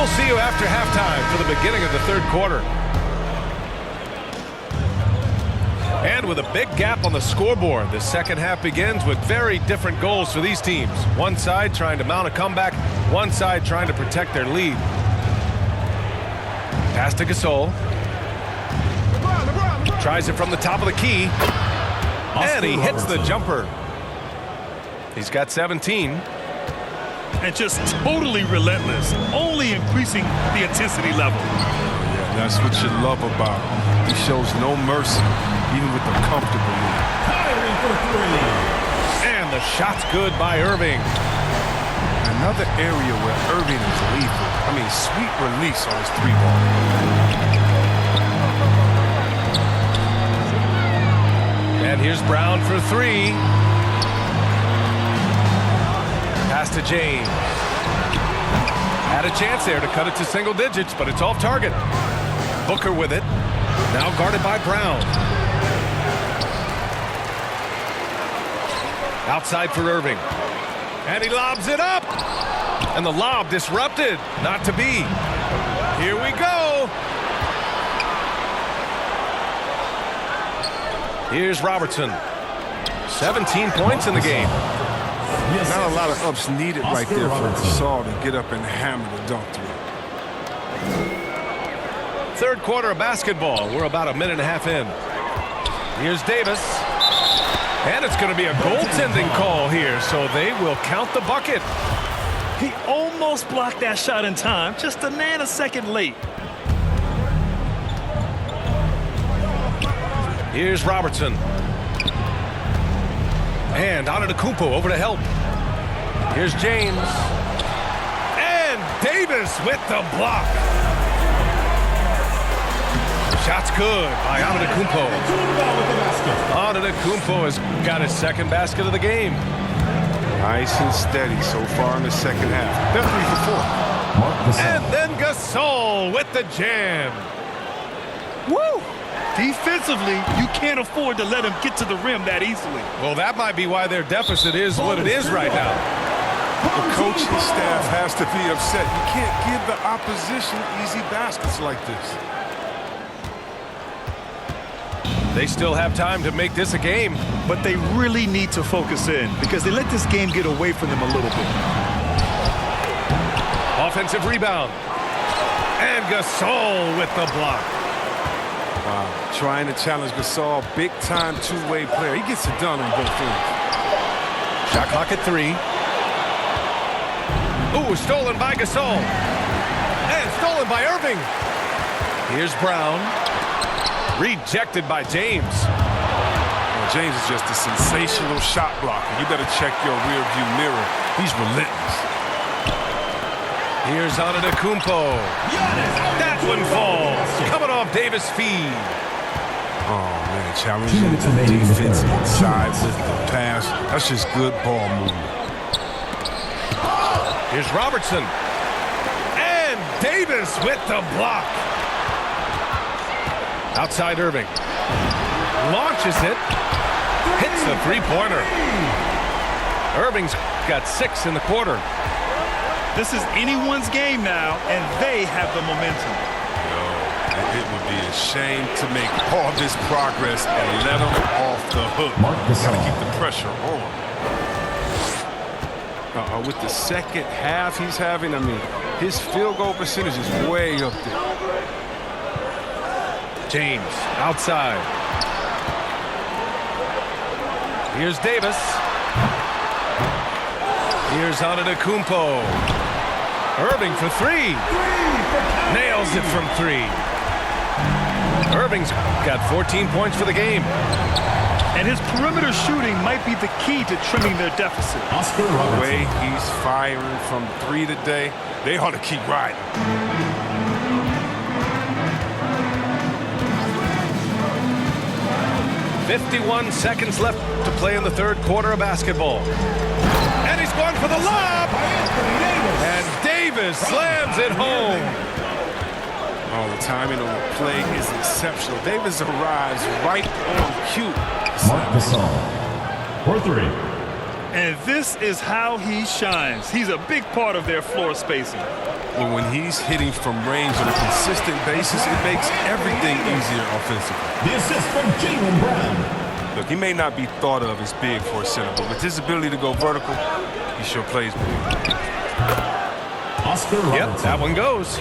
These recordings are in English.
We'll see you after halftime for the beginning of the third quarter. And with a big gap on the scoreboard, the second half begins with very different goals for these teams. One side trying to mount a comeback, one side trying to protect their lead. Pass to Gasol. Tries it from the top of the key. And he hits the jumper. He's got 17. And just totally relentless, only increasing the intensity level. Yeah, that's what you love about him. He shows no mercy, even with the comfortable lead. And the shot's good by Irving. Another area where Irving is lethal. I mean, sweet release on his three-ball. And here's Brown for three. Pass to James. Had a chance there to cut it to single digits, but it's off target. Booker with it. Now guarded by Brown. Outside for Irving. And he lobs it up. And the lob disrupted. Not to be. Here we go. Here's Robertson. 17 points in the game. Not a lot of ups needed right there for Gasol to get up and hammer the dunk through. Third quarter of basketball. We're about a minute and a half in. Here's Davis. And it's going to be a goaltending call here, so they will count the bucket. He almost blocked that shot in time, just a nanosecond late. Here's Robertson. And Antetokounmpo over to help. Here's James. And Davis with the block. Shot's good by Antetokounmpo. Antetokounmpo has got his second basket of the game. Nice and steady so far in the second half. They're 3 for 4. And then Gasol with the jam. Woo! Defensively, you can't afford to let him get to the rim that easily. Well, that might be why their deficit is what it is right now. The coaching staff has to be upset. You can't give the opposition easy baskets like this. They still have time to make this a game. But they really need to focus in because they let this game get away from them a little bit. Offensive rebound. And Gasol with the block. Wow. Trying to challenge Gasol, big-time two-way player. He gets it done on both ends. Shot clock at 3. Ooh, stolen by Gasol. And stolen by Irving. Here's Brown. Rejected by James. Well, James is just a sensational shot blocker. You better check your rear-view mirror. He's relentless. Here's Antetokounmpo. That one falls. Coming off Davis' feed. Oh, man, challenging the defense inside with the pass. That's just good ball movement. Here's Robertson. And Davis with the block. Outside Irving. Launches it. Hits the three-pointer. Irving's got 6 in the quarter. This is anyone's game now, and they have the momentum. It would be a shame to make all this progress and let them off the hook. Got to keep the pressure on. With the second half he's having, I mean, his field goal percentage is way up there. James outside. Here's Davis. Here's Antetokounmpo. Irving for 3. Nails it from 3. Irving's got 14 points for the game. And his perimeter shooting might be the key to trimming their deficit. The way he's firing from 3 today, they ought to keep riding. 51 seconds left to play in the third quarter of basketball. And he's going for the lob. And Davis slams it home. Oh, the timing on the play is exceptional. Davis arrives right on cue. Marc Gasol for 3. And this is how he shines. He's a big part of their floor spacing. But when he's hitting from range on a consistent basis, it makes everything easier offensively. The assist from Jaylen Brown. Look, he may not be thought of as big for a center, but with his ability to go vertical, he sure plays big. Oscar Robertson. Yep, that one goes.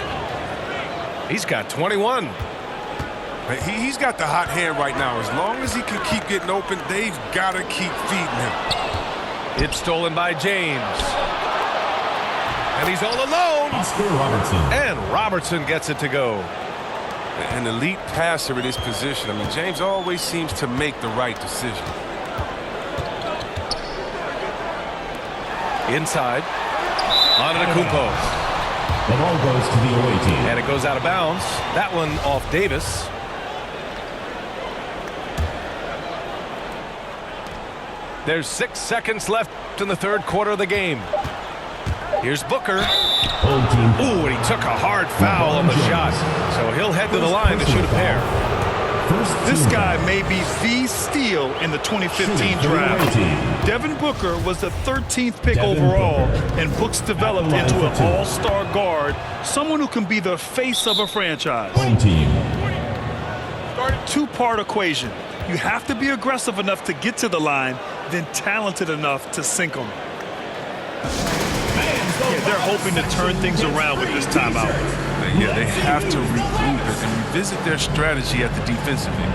He's got 21. He's got the hot hand right now. As long as he can keep getting open, they've got to keep feeding him. It's stolen by James. And he's all alone. Oscar Robertson. And Robertson gets it to go. An elite passer in his position. I mean, James always seems to make the right decision. Inside. Antetokounmpo. The ball goes to the away team. And it goes out of bounds. That one off Davis. There's 6 seconds left in the third quarter of the game. Here's Booker. Home team. Ooh, and he took a hard foul on the shot. So he'll head to the line to shoot a pair. This guy may be the steal in the 2015 draft. Devin Booker was the 13th pick overall, and Books developed into an all-star guard, someone who can be the face of a franchise. Home team. Two-part equation. You have to be aggressive enough to get to the line, then talented enough to sink them. Yeah, they're hoping to turn things around with this timeout. Yeah, they have to regroup and revisit their strategy at the defensive end.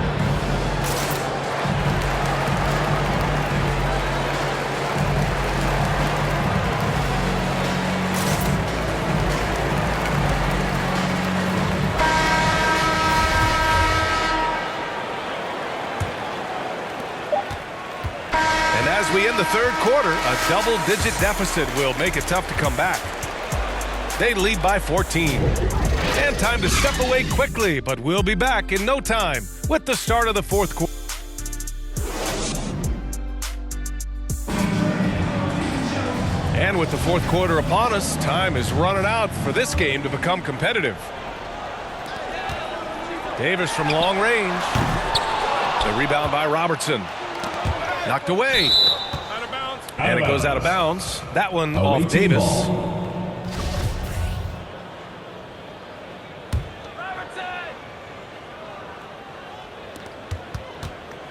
And as we end the third quarter, a double-digit deficit will make it tough to come back. They lead by 14. And time to step away quickly, but we'll be back in no time with the start of the fourth quarter. And with the fourth quarter upon us, time is running out for this game to become competitive. Davis from long range. The rebound by Robertson. Knocked away. And it goes out of bounds. That one off Davis.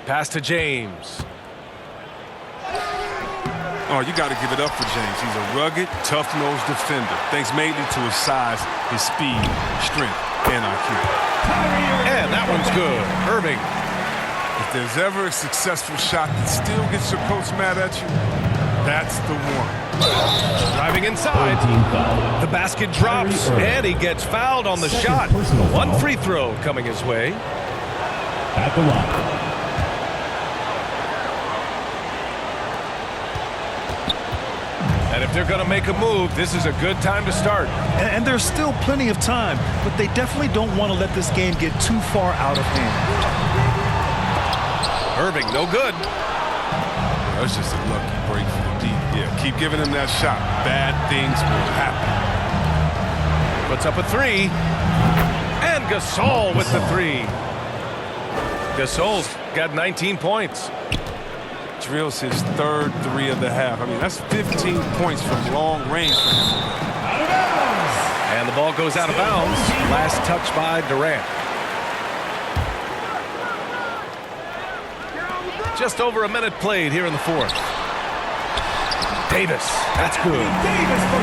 Pass to James. Oh, you got to give it up for James. He's a rugged, tough-nosed defender, thanks mainly to his size, his speed, strength, and IQ. And that one's good. Irving. If there's ever a successful shot that still gets your coach mad at you, that's the one. Driving inside. The basket drops, and he gets fouled on the shot. One free throw coming his way. At the line. And if they're going to make a move, this is a good time to start. And there's still plenty of time, but they definitely don't want to let this game get too far out of hand. Irving, no good. That's just a lucky break for the deep. Yeah, keep giving him that shot. Bad things will happen. Puts up a three. And Gasol with the three. Gasol's got 19 points. Drills his third three of the half. I mean, that's 15 points from long range for him. And the ball goes out of bounds. Last touch by Durant. Just over a minute played here in the fourth. Davis, that's good. Davis for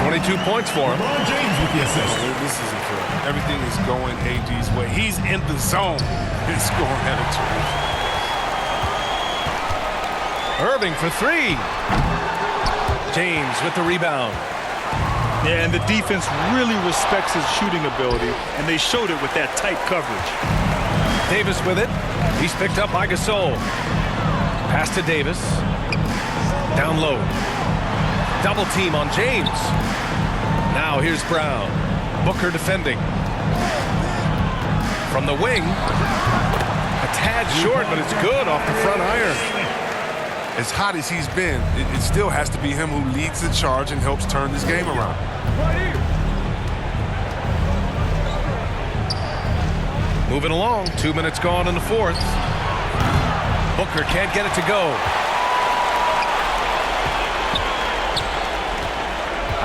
22 points for him. LeBron James with the assist. This isn't fair. Everything is going AD's way. He's in the zone. He's scoring at a terrific. Irving for three. James with the rebound. Yeah, and the defense really respects his shooting ability, and they showed it with that tight coverage. Davis with it. He's picked up by Gasol. Pass to Davis. Down low. Double team on James. Now here's Brown. Booker defending. From the wing. A tad short, but it's good off the front iron. As hot as he's been, it still has to be him who leads the charge and helps turn this game around. Moving along, 2 minutes gone in the fourth. Booker can't get it to go.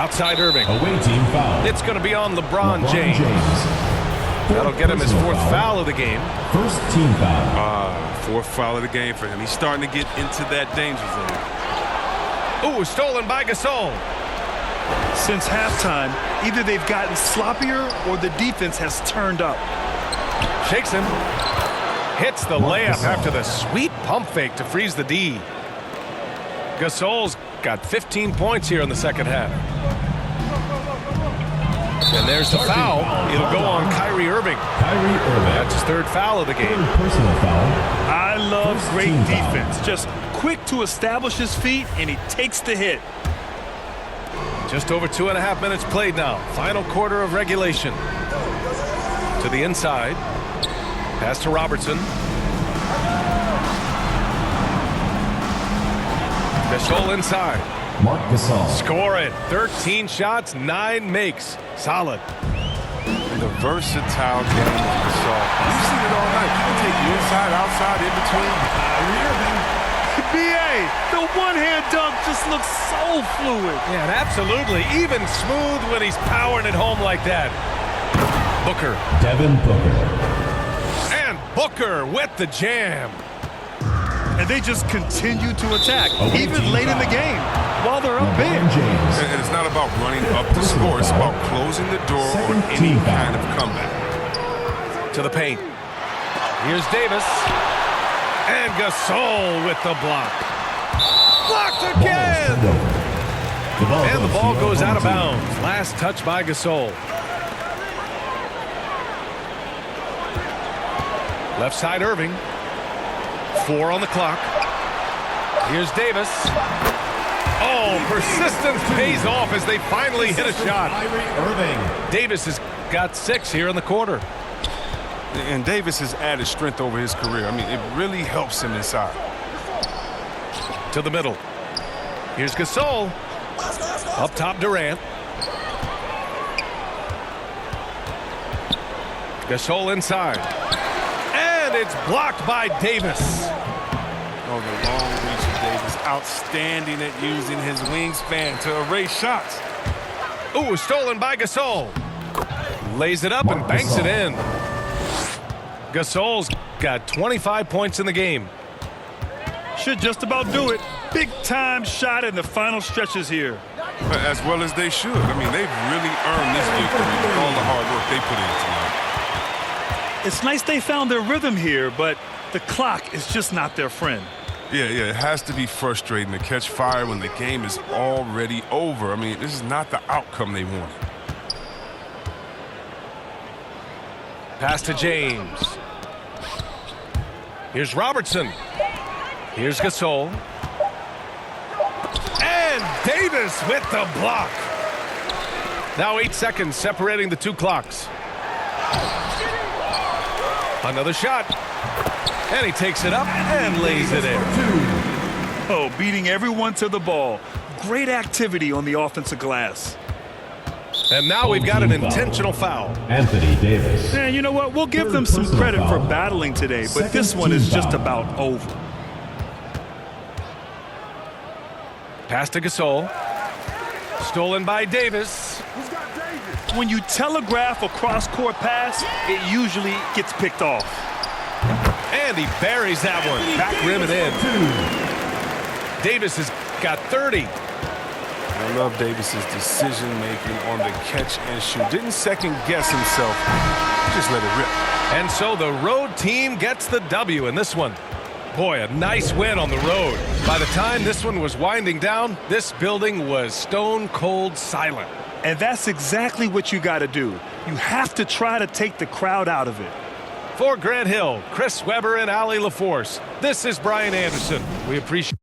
Outside Irving. Away team foul. It's going to be on LeBron James. That'll get him his fourth foul of the game. First team foul. Fourth foul of the game for him. He's starting to get into that danger zone. Ooh, stolen by Gasol. Since halftime, either they've gotten sloppier or the defense has turned up. Shakes him. Hits the layup after the sweet pump fake to freeze the D. Gasol's got 15 points here in the second half. And there's the foul. It'll go on Kyrie Irving. That's his third foul of the game. Personal foul. I love First great team foul. defense. Just quick to establish his feet, and he takes the hit. Just over 2.5 minutes played now. Final quarter of regulation. To the inside. Pass to Robertson. Gasol inside. Mark Gasol. Score it. 13 shots, 9 makes. Solid. The versatile game of Gasol. You've seen it all night. You can take you inside, outside, in between. BA, the one-hand dunk just looks so fluid. Yeah, and absolutely. Even smooth when he's powering it home like that. Booker. Devin Booker. And Booker with the jam. And they just continue to attack, Away even team late in the foul. game, while they're up big. LeBron James. And it's not about running up the score. It's about closing the door Second on any team foul. kind of comeback. To the paint. Here's Davis. And Gasol with the block. Blocked again! And the ball goes out of bounds. Last touch by Gasol. Left side Irving. 4 on the clock. Here's Davis. Oh, persistence pays off as they finally hit a shot. Irving. Davis has got 6 here in the quarter. And Davis has added strength over his career. I mean, it really helps him inside. To the middle. Here's Gasol. Up top, Durant. Gasol inside. And it's blocked by Davis. Oh, the long reach of Davis. Outstanding at using his wingspan to erase shots. Ooh, stolen by Gasol. Lays it up and banks it in. Gasol's got 25 points in the game. Should just about do it. Big-time shot in the final stretches here. As well as they should. I mean, they've really earned this victory with all the hard work they put in tonight. It's nice they found their rhythm here, but the clock is just not their friend. Yeah, it has to be frustrating to catch fire when the game is already over. I mean, this is not the outcome they wanted. Pass to James. Here's Robertson. Here's Gasol. And Davis with the block. Now 8 seconds separating the two clocks. Another shot. And he takes it up and lays it in. Oh, beating everyone to the ball. Great activity on the offensive glass. And now we've got an intentional foul. Anthony Davis. And you know what? We'll give them some credit for battling today, but this one is just about over. Pass to Gasol. Stolen by Davis. When you telegraph a cross-court pass, it usually gets picked off. And he buries that one. Back rim and in. Davis has got 30. I love Davis's decision-making on the catch and shoot. Didn't second-guess himself. Just let it rip. And so the road team gets the W in this one. Boy, a nice win on the road. By the time this one was winding down, this building was stone cold silent. And that's exactly what you got to do. You have to try to take the crowd out of it. For Grant Hill, Chris Webber, and Allie LaForce, this is Brian Anderson. We appreciate